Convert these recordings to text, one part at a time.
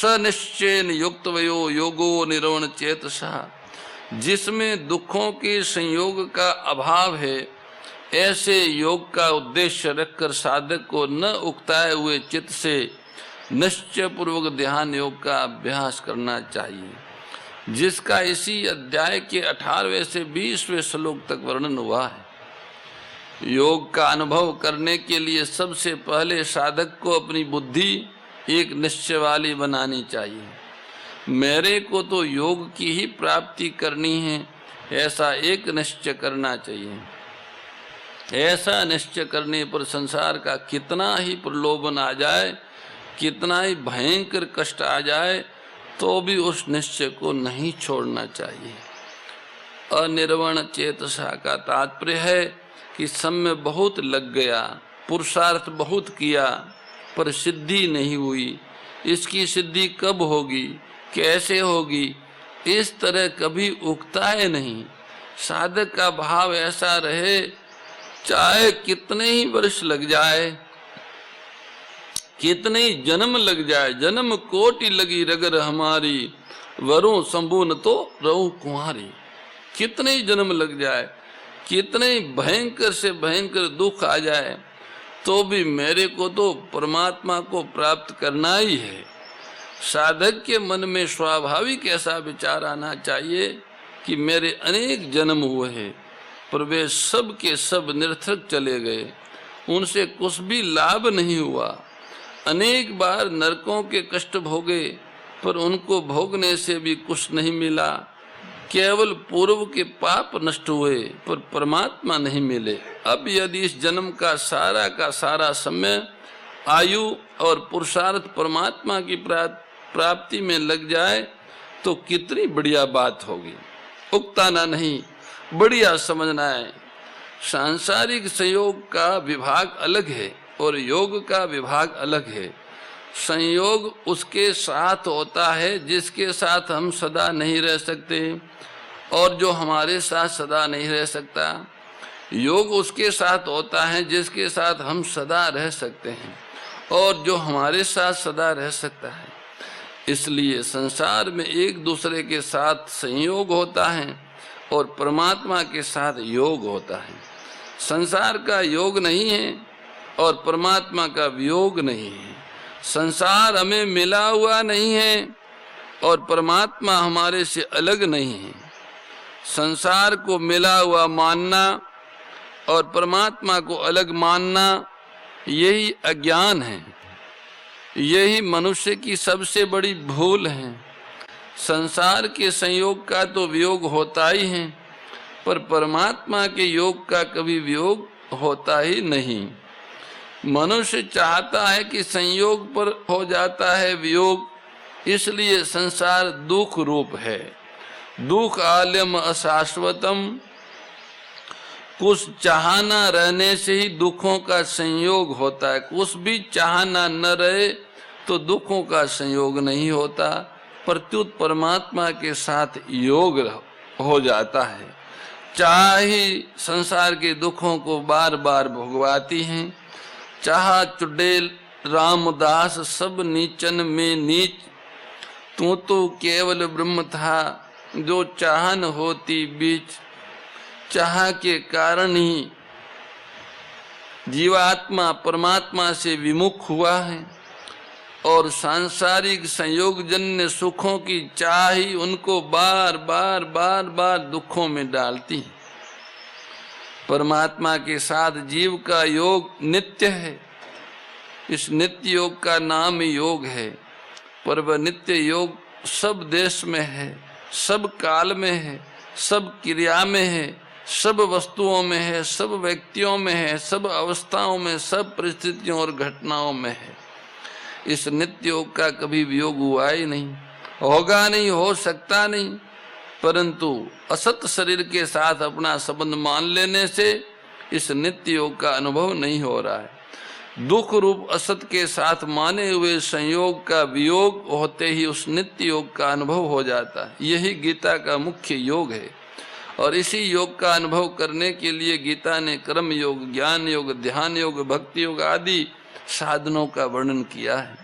सनिश्चयन युक्तवयो योगो निर्वण चेतसा, जिसमें दुखों के संयोग का अभाव है, ऐसे योग का उद्देश्य रखकर साधक को न उकताए हुए चित्त से निश्चय पूर्वक ध्यान योग का अभ्यास करना चाहिए, जिसका इसी अध्याय के 18वें से 20वें श्लोक तक वर्णन हुआ है। योग का अनुभव करने के लिए सबसे पहले साधक को अपनी बुद्धि एक निश्चय वाली बनानी चाहिए। मेरे को तो योग की ही प्राप्ति करनी है, ऐसा एक निश्चय करना चाहिए। ऐसा निश्चय करने पर संसार का कितना ही प्रलोभन आ जाए, कितना ही भयंकर कष्ट आ जाए, तो भी उस निश्चय को नहीं छोड़ना चाहिए। अनिर्वण चेतसा का तात्पर्य है कि सब में बहुत लग गया, पुरुषार्थ बहुत किया, पर सिद्धि नहीं हुई। इसकी सिद्धि कब होगी, कैसे होगी, इस तरह कभी उकताए नहीं। साधक का भाव ऐसा रहे, चाहे कितने ही वर्ष लग जाए, कितने ही जन्म लग जाए, जन्म कोटि लगी रगर हमारी, वरुण संबून तो रहूं कुंवारी। कितने ही जन्म लग जाए, कितने ही भयंकर से भयंकर दुख आ जाए, तो भी मेरे को तो परमात्मा को प्राप्त करना ही है। साधक के मन में स्वाभाविक ऐसा विचार आना चाहिए कि मेरे अनेक जन्म हुए हैं, पर वे सब के सब निरर्थक चले गए, उनसे कुछ भी लाभ नहीं हुआ। अनेक बार नरकों के कष्ट भोगे, पर उनको भोगने से भी कुछ नहीं मिला। केवल पूर्व के पाप नष्ट हुए, पर परमात्मा नहीं मिले। अब यदि इस जन्म का सारा समय आयु और पुरुषार्थ परमात्मा की प्राप्ति में लग जाए, तो कितनी बढ़िया बात होगी। उकताना नहीं, बढ़िया समझना है। सांसारिक संयोग का विभाग अलग है और योग का विभाग अलग है। संयोग उसके साथ होता है जिसके साथ हम सदा नहीं रह सकते, और जो हमारे साथ सदा नहीं रह सकता। योग उसके साथ होता है जिसके साथ हम सदा रह सकते हैं, और जो हमारे साथ सदा रह सकता है। इसलिए संसार में एक दूसरे के साथ संयोग होता है और परमात्मा के साथ योग होता है। संसार का योग नहीं है और परमात्मा का वियोग नहीं है। संसार हमें मिला हुआ नहीं है और परमात्मा हमारे से अलग नहीं है। संसार को मिला हुआ मानना और परमात्मा को अलग मानना, यही अज्ञान है, यही मनुष्य की सबसे बड़ी भूल है। संसार के संयोग का तो वियोग होता ही है, पर परमात्मा के योग का कभी वियोग होता ही नहीं। मनुष्य चाहता है कि संयोग पर हो जाता है वियोग, इसलिए संसार दुख रूप है। दुख आलम अशाश्वतम, कुछ चाहना रहने से ही दुखों का संयोग होता है। कुछ भी चाहना न रहे तो दुखों का संयोग नहीं होता, प्रत्युत परमात्मा के साथ योग हो जाता है। चाहे संसार के दुखों को बार बार भोगवाती हैं, चाह चुड़ैल रामदास सब नीचन में नीच, तू तो केवल ब्रह्म था जो चाहन होती बीच। चाह के कारण ही जीवात्मा परमात्मा से विमुख हुआ है, और सांसारिक संयोगजन्य सुखों की चाह ही उनको बार बार दुखों में डालती है। परमात्मा के साथ जीव का योग नित्य है। इस नित्य योग का नाम योग है, पर वह नित्य योग सब देश में है, सब काल में है, सब क्रिया में है, सब वस्तुओं में है, सब व्यक्तियों में है, सब अवस्थाओं में, सब परिस्थितियों और घटनाओं में है। इस नित्य योग का कभी वियोग हुआ ही नहीं, होगा नहीं, हो सकता नहीं। परंतु असत शरीर के साथ अपना संबंध मान लेने से इस नित्य योग का अनुभव नहीं हो रहा है। दुख रूप असत के साथ माने हुए संयोग का वियोग होते ही उस नित्य योग का अनुभव हो जाता है। यही गीता का मुख्य योग है, और इसी योग का अनुभव करने के लिए गीता ने कर्म योग, ज्ञान योग, ध्यान योग, भक्ति योग आदि साधनों का वर्णन किया है।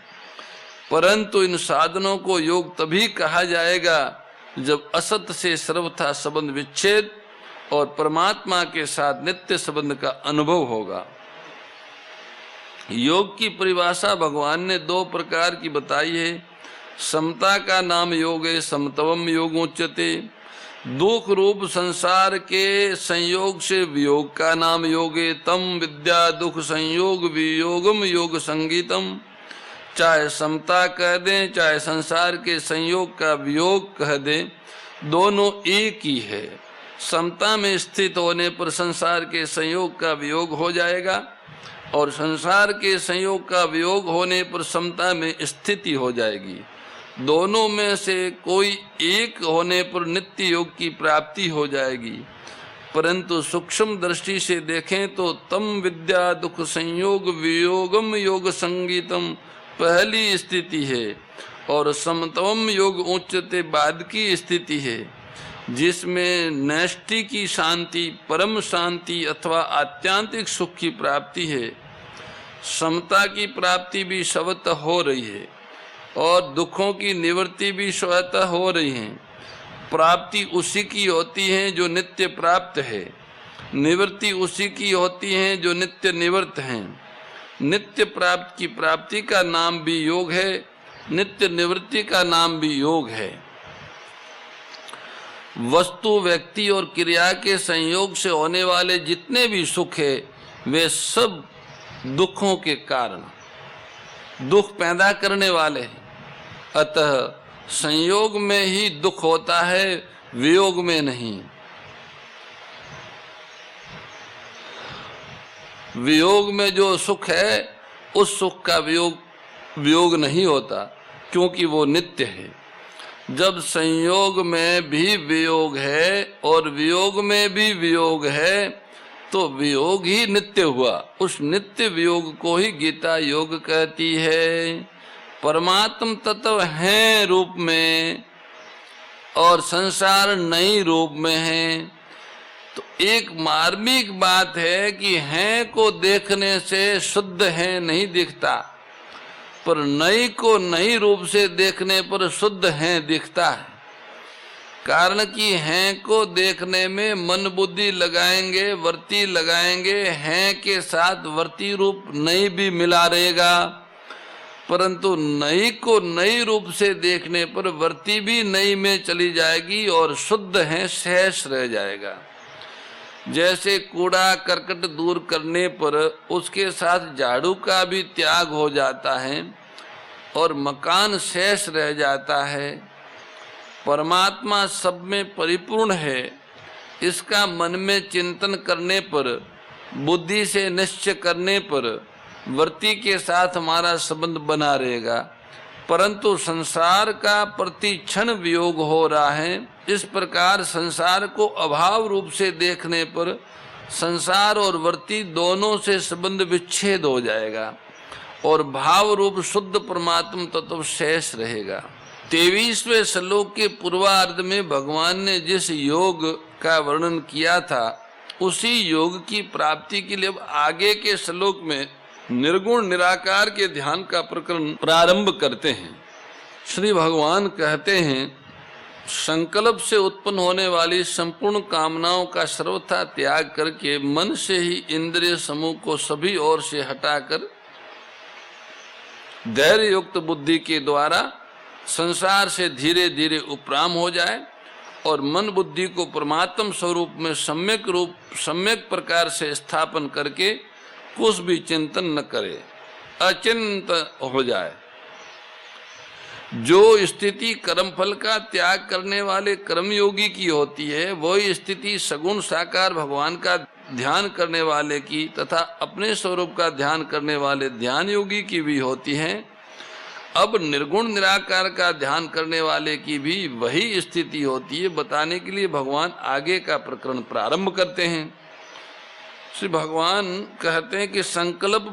परंतु इन साधनों को योग तभी कहा जाएगा जब असत से सर्वथा संबंध विच्छेद और परमात्मा के साथ नित्य संबंध का अनुभव होगा। योग की परिभाषा भगवान ने 2 प्रकार की बताई है। समता का नाम योग है, समतवम योग उच्यते। दुख रूप संसार के संयोग से वियोग का नाम योग है, तम विद्या दुख संयोग वियोगम योग संगीतम। चाहे समता कह दें चाहे संसार के संयोग का वियोग कह दें, दोनों एक ही है। समता में स्थित होने पर संसार के संयोग का वियोग हो जाएगा और संसार के संयोग का वियोग होने पर समता में स्थिति हो जाएगी। दोनों में से कोई एक होने पर नित्य योग की प्राप्ति हो जाएगी। परंतु सूक्ष्म दृष्टि से देखें तो तम विद्या दुख संयोग वियोगम योग संगीतम पहली स्थिति है और समतवम योग उच्चते बाद की स्थिति है, जिसमें नैष्टि की शांति, परम शांति अथवा आत्यांतिक सुख की प्राप्ति है। समता की प्राप्ति भी स्वतः हो रही है और दुखों की निवृत्ति भी स्वतः हो रही है। प्राप्ति उसी की होती है जो नित्य प्राप्त है, निवृत्ति उसी की होती है जो नित्य निवृत्त है। नित्य प्राप्त की प्राप्ति का नाम भी योग है, नित्य निवृत्ति का नाम भी योग है। वस्तु, व्यक्ति और क्रिया के संयोग से होने वाले जितने भी सुख है वे सब दुखों के कारण, दुख पैदा करने वाले हैं। अतः संयोग में ही दुख होता है, वियोग में नहीं। वियोग में जो सुख है उस सुख का वियोग नहीं होता, क्योंकि वो नित्य है। जब संयोग में भी वियोग है और वियोग में भी वियोग है तो वियोग ही नित्य हुआ। उस नित्य वियोग को ही गीता योग कहती है। परमात्म तत्व है रूप में और संसार नई रूप में है। तो एक मार्मिक बात है कि है को देखने से शुद्ध है नहीं दिखता, पर नई को नई रूप से देखने पर शुद्ध है दिखता है। कारण कि हैं को देखने में मन बुद्धि लगाएंगे, वर्ती लगाएंगे, हैं के साथ वर्ती रूप नई भी मिला रहेगा, परंतु नई को नई रूप से देखने पर वर्ती भी नई में चली जाएगी और शुद्ध है शेष रह जाएगा। जैसे कूड़ा करकट दूर करने पर उसके साथ झाड़ू का भी त्याग हो जाता है और मकान शेष रह जाता है। परमात्मा सब में परिपूर्ण है, इसका मन में चिंतन करने पर, बुद्धि से निश्चय करने पर वर्ती के साथ हमारा संबंध बना रहेगा। परंतु संसार का प्रति क्षण वियोग हो रहा है। इस प्रकार संसार को अभाव रूप से देखने पर संसार और वर्ती दोनों से संबंध विच्छेद हो जाएगा और भाव रूप शुद्ध परमात्म तत्व शेष रहेगा। 23वें श्लोक के पूर्वार्ध में भगवान ने जिस योग का वर्णन किया था उसी योग की प्राप्ति के लिए अब आगे के श्लोक में निर्गुण निराकार के ध्यान का प्रकरण प्रारंभ करते हैं। श्री भगवान कहते हैं, संकल्प से उत्पन्न होने वाली संपूर्ण कामनाओं का सर्वथा त्याग करके मन से ही इंद्रिय समूह को सभी ओर से हटाकर धैर्य युक्त बुद्धि के द्वारा संसार से धीरे धीरे उपराम हो जाए और मन बुद्धि को परमात्म स्वरूप में सम्यक प्रकार से स्थापन करके कुछ भी चिंतन न करे, अचिंत हो जाए। जो स्थिति कर्मफल का त्याग करने वाले कर्मयोगी की होती है वही स्थिति सगुण साकार भगवान का ध्यान करने वाले की तथा अपने स्वरूप का ध्यान करने वाले ध्यान योगी की भी होती है। अब निर्गुण निराकार का ध्यान करने वाले की भी वही स्थिति होती है। बताने के लिए भगवान आगे का प्रकरण प्रारंभ करते हैं। श्री भगवान कहते हैं कि संकल्प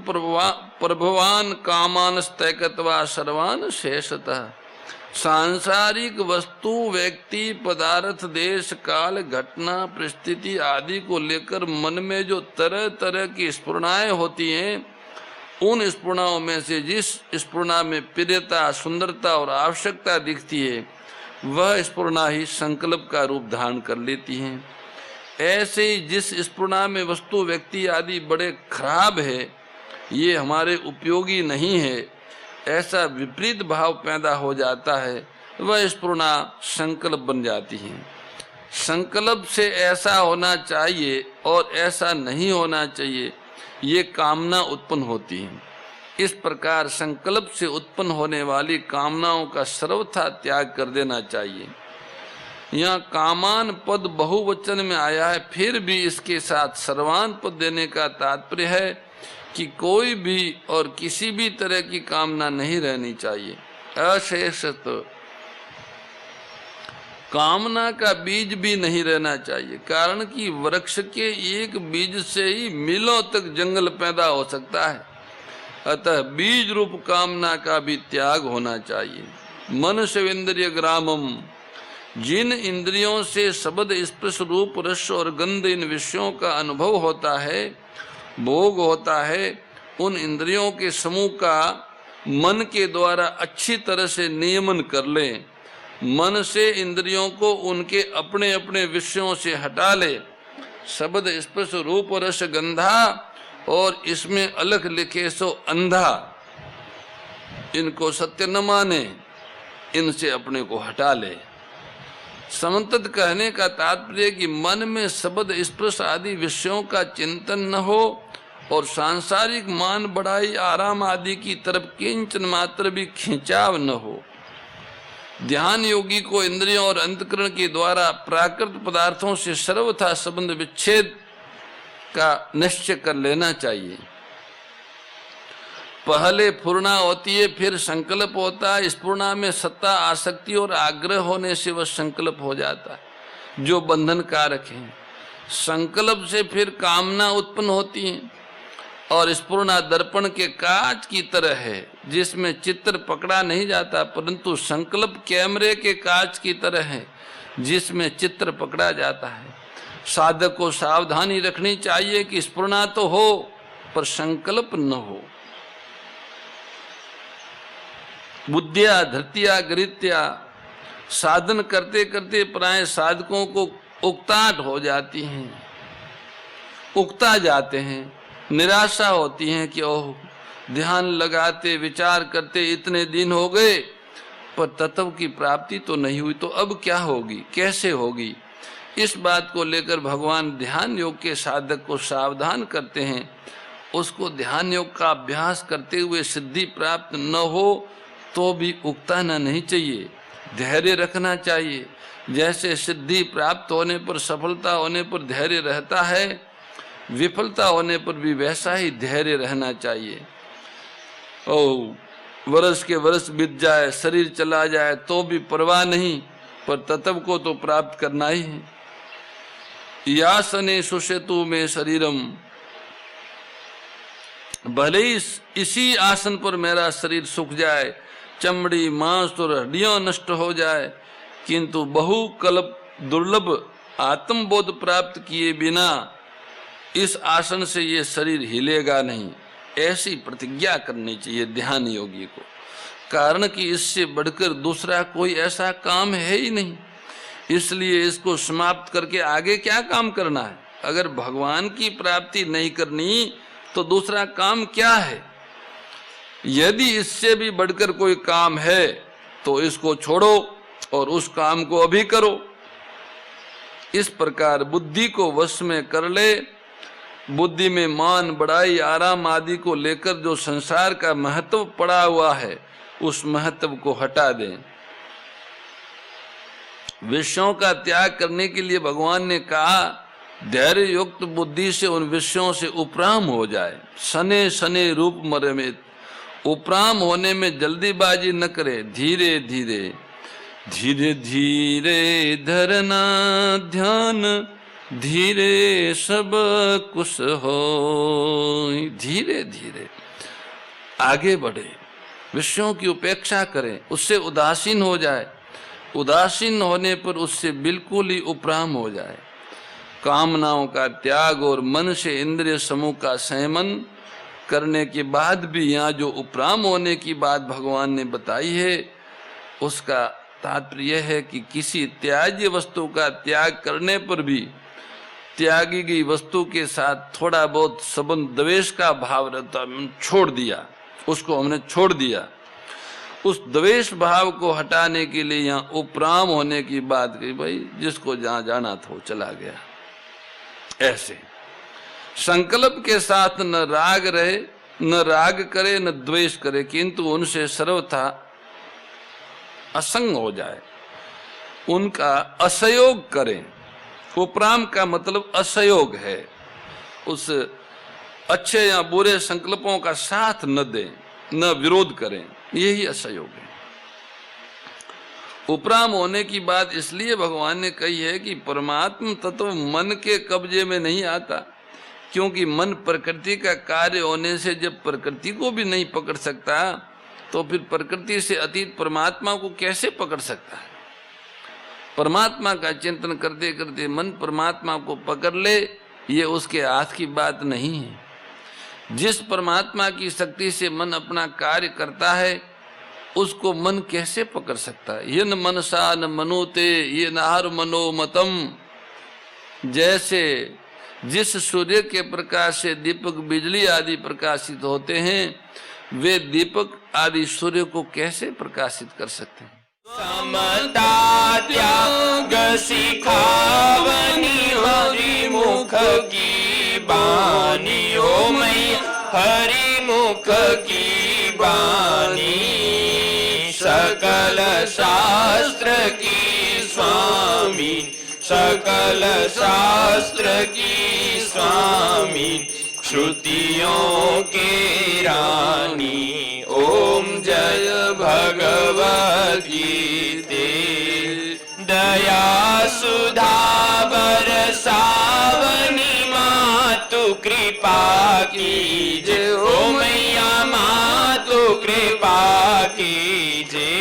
प्रभवान कामान स्तैकत्वा सर्वान शेषतः। सांसारिक वस्तु, व्यक्ति, पदार्थ, देश, काल, घटना, परिस्थिति आदि को लेकर मन में जो तरह तरह की स्फुरणाएं होती हैं उन स्फुरणाओं में से जिस स्फुरणा में प्रियता, सुंदरता और आवश्यकता दिखती है, वह स्फुरणा ही संकल्प का रूप धारण कर लेती है। ऐसे ही जिस स्फुरणा में वस्तु, व्यक्ति आदि बड़े खराब है, ये हमारे उपयोगी नहीं है, ऐसा विपरीत भाव पैदा हो जाता है, वह स्फुरणा संकल्प बन जाती है। संकल्प से ऐसा होना चाहिए और ऐसा नहीं होना चाहिए, ये कामना उत्पन्न होती है। इस प्रकार संकल्प से उत्पन्न होने वाली कामनाओं का सर्वथा त्याग कर देना चाहिए। यहाँ कामान पद बहुवचन में आया है, फिर भी इसके साथ सर्वान पद देने का तात्पर्य है कि कोई भी और किसी भी तरह की कामना नहीं रहनी चाहिए। अशेषत कामना का बीज भी नहीं रहना चाहिए, कारण कि वृक्ष के एक बीज से ही मीलों तक जंगल पैदा हो सकता है। अतः बीज रूप कामना का भी त्याग होना चाहिए। मनुष्य इंद्रिय ग्रामम, जिन इंद्रियों से शब्द, स्पर्श, रूप, रस और गंध इन विषयों का अनुभव होता है, भोग होता है, उन इंद्रियों के समूह का मन के द्वारा अच्छी तरह से नियमन कर ले। मन से इंद्रियों को उनके अपने अपने विषयों से हटा ले। शब्द, स्पर्श, रूप, रस, गंधा और इसमें अलख लिखे सो अंधा, इनको सत्य न माने, इनसे अपने को हटा ले। समंतत कहने का तात्पर्य कि मन में शब्द, स्पर्श आदि विषयों का चिंतन न हो और सांसारिक मान बढ़ाई, आराम आदि की तरफ किंचन मात्र भी खिंचाव न हो। ध्यान योगी को इंद्रियों और अंतकरण के द्वारा प्राकृत पदार्थों से सर्वथा संबंध विच्छेद का निश्चय कर लेना चाहिए। पहले फुरना होती है, फिर संकल्प होता है। स्फुरना में सत्ता, आसक्ति और आग्रह होने से वह संकल्प हो जाता है, जो बंधन कारक है। संकल्प से फिर कामना उत्पन्न होती है और स्फुरना दर्पण के कांच की तरह है, जिसमें चित्र पकड़ा नहीं जाता, परंतु संकल्प कैमरे के कांच की तरह है, जिसमें चित्र पकड़ा जाता है। साधक को सावधानी रखनी चाहिए कि स्फुरना तो हो पर संकल्प न हो। बुद्धिया धृतिया गृत्या, साधन करते करते प्राय साधकों को उकताहट हो जाती हैं, उकता जाते हैं, निराशा होती है कि ओह, ध्यान लगाते, विचार करते इतने दिन हो गए पर तत्व की प्राप्ति तो नहीं हुई, तो अब क्या होगी, कैसे होगी। इस बात को लेकर भगवान ध्यान योग के साधक को सावधान करते हैं। उसको ध्यान योग का अभ्यास करते हुए सिद्धि प्राप्त न हो तो भी उकताना नहीं चाहिए, धैर्य रखना चाहिए। जैसे सिद्धि प्राप्त होने पर, सफलता होने पर धैर्य रहता है, विफलता होने पर भी वैसा ही धैर्य रहना चाहिए। ओ, वर्ष के वर्ष बीत जाए, शरीर चला जाए तो भी परवाह नहीं, पर तत्व को तो प्राप्त करना ही है। यासने सुसेतु में शरीरम, भले ही इसी आसन पर मेरा शरीर सूख जाए, चमड़ी, मांस और हड्डियां नष्ट हो जाए, किंतु बहुकल्प दुर्लभ आत्मबोध प्राप्त किए बिना इस आसन से ये शरीर हिलेगा नहीं, ऐसी प्रतिज्ञा करनी चाहिए ध्यान योगी को। कारण कि इससे बढ़कर दूसरा कोई ऐसा काम है ही नहीं, इसलिए इसको समाप्त करके आगे क्या काम करना है। अगर भगवान की प्राप्ति नहीं करनी तो दूसरा काम क्या है। यदि इससे भी बढ़कर कोई काम है तो इसको छोड़ो और उस काम को अभी करो। इस प्रकार बुद्धि को वश में कर ले। बुद्धि में मान, बड़ाई, आराम आदि को लेकर जो संसार का महत्व पड़ा हुआ है, उस महत्व को हटा दें। विषयों का त्याग करने के लिए भगवान ने कहा, धैर्य युक्त बुद्धि से उन विषयों से उपराम हो जाए। सने सने रूप मरे में, उपराम होने में जल्दीबाजी न करे, धीरे धीरे धीरे धीरे धरना ध्यान, धीरे सब कुछ हो। धीरे धीरे आगे बढ़े, विषयों की उपेक्षा करें, उससे उदासीन हो जाए। उदासीन होने पर उससे बिल्कुल ही उपराम हो जाए। कामनाओं का त्याग और मन से इंद्रिय समूह का संयमन करने के बाद भी यहाँ जो उपराम होने की बात भगवान ने बताई है, उसका तात्पर्य है कि किसी त्याज्य वस्तु का त्याग करने पर भी त्यागी गई वस्तु के साथ थोड़ा बहुत संबंध द्वेष का भाव रहता, छोड़ दिया, उसको हमने छोड़ दिया। उस द्वेष भाव को हटाने के लिए यहाँ उपराम होने की बात कही, भाई जिसको जहाँ जाना था वो चला गया। ऐसे संकल्प के साथ न राग रहे, न राग करे, न द्वेष करे, किंतु उनसे सर्वथा असंग हो जाए, उनका असहयोग करें। उपराम का मतलब असहयोग है, उस अच्छे या बुरे संकल्पों का साथ न दें, न विरोध करें, यही असहयोग है। उपराम होने की बात इसलिए भगवान ने कही है कि परमात्म तत्व मन के कब्जे में नहीं आता, क्योंकि मन प्रकृति का कार्य होने से जब प्रकृति को भी नहीं पकड़ सकता, तो फिर प्रकृति से अतीत परमात्मा को कैसे पकड़ सकता है। परमात्मा का चिंतन करते करते मन परमात्मा को पकड़ ले, ये उसके हाथ की बात नहीं है। जिस परमात्मा की शक्ति से मन अपना कार्य करता है, उसको मन कैसे पकड़ सकता है। ये न मनसा न मनुते ये नाहर मनोमतम। जैसे जिस सूर्य के प्रकाश से दीपक बिजली आदि प्रकाशित होते हैं, वे दीपक आदि सूर्य को कैसे प्रकाशित कर सकते हैं। समता त्याग सिखावनी हरि मुख की बानी, ओ मैया हरि मुख की बानी। सकल शास्त्र की स्वामी, सकल शास्त्र की स्वामी, श्रुतियों के रानी। ओम जय भगवत गीते। दया सुधा बरसावनी मातु कृपा कीजे, ओ मैया मातु कृपा कीजे।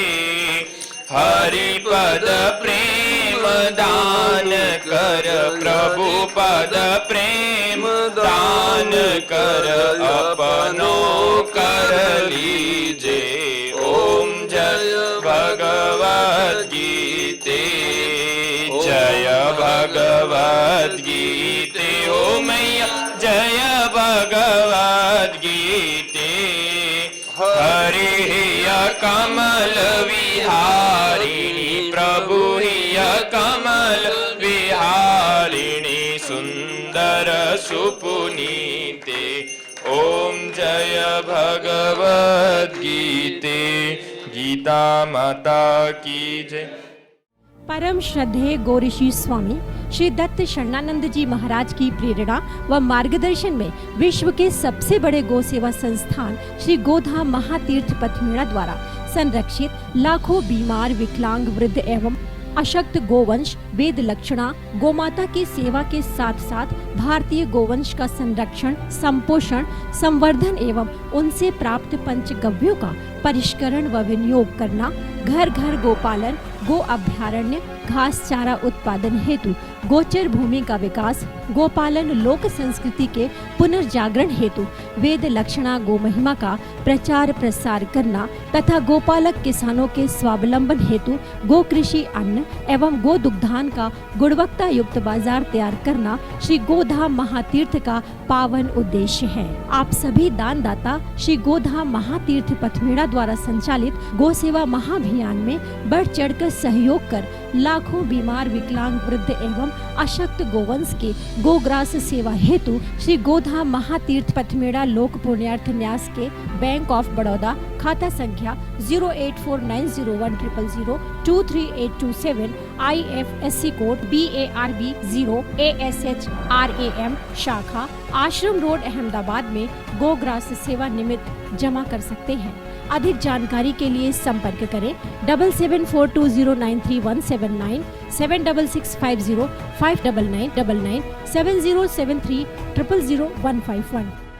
हरि पद प्रेम दान कर, प्रभु पद प्रेम दान कर, अपनो कर लीजे। ओम जय भगवत गीते, जय भगवत गीते। ओ मैया जय भगवत गीते। हरि कमल विहारिणी, प्रभु हिय कमल विहारिणी, सुंदर सुपुनीते। ओम जय भगवत गीते। गीता माता की जय। परम श्रद्धेय गौरीशी स्वामी श्री दत्त शरणानंद जी महाराज की प्रेरणा व मार्गदर्शन में विश्व के सबसे बड़े गौ सेवा संस्थान श्री गोधाम महातीर्थ पथमेड़ा द्वारा संरक्षित लाखों बीमार, विकलांग, वृद्ध एवं अशक्त गोवंश वेद लक्षणा गोमाता की सेवा के साथ साथ भारतीय गोवंश का संरक्षण, संपोषण, संवर्धन एवं उनसे प्राप्त पंचगव्यों का परिष्करण व विनियोग करना, घर घर गोपालन, गो अभ्यारण्य, घास चारा उत्पादन हेतु गोचर भूमि का विकास, गोपालन लोक संस्कृति के पुनर्जागरण हेतु वेद लक्षणा गो महिमा का प्रचार प्रसार करना तथा गोपालक किसानों के स्वावलंबन हेतु गो कृषि अन्न एवं गो दुग्धान का गुणवत्ता युक्त बाजार तैयार करना श्री गोधाम महातीर्थ का पावन उद्देश्य है। आप सभी दानदाता श्री गोधाम महातीर्थ पथमेड़ा द्वारा संचालित गो सेवा महाअभियान में बढ़ चढ़कर सहयोग कर लाखों बीमार, विकलांग, वृद्ध एवं अशक्त गोवंश के गोग्रास सेवा हेतु श्री गोधाम महातीर्थ पथमेड़ा लोक पुण्यार्थ न्यास के बैंक ऑफ बड़ौदा खाता संख्या 084901000238827 IFSC कोड BARB 0 ASHRAM शाखा आश्रम रोड अहमदाबाद में गोग्रास सेवा निमित्त जमा कर सकते हैं। अधिक जानकारी के लिए संपर्क करें 7742093179 7665059999 7073000151।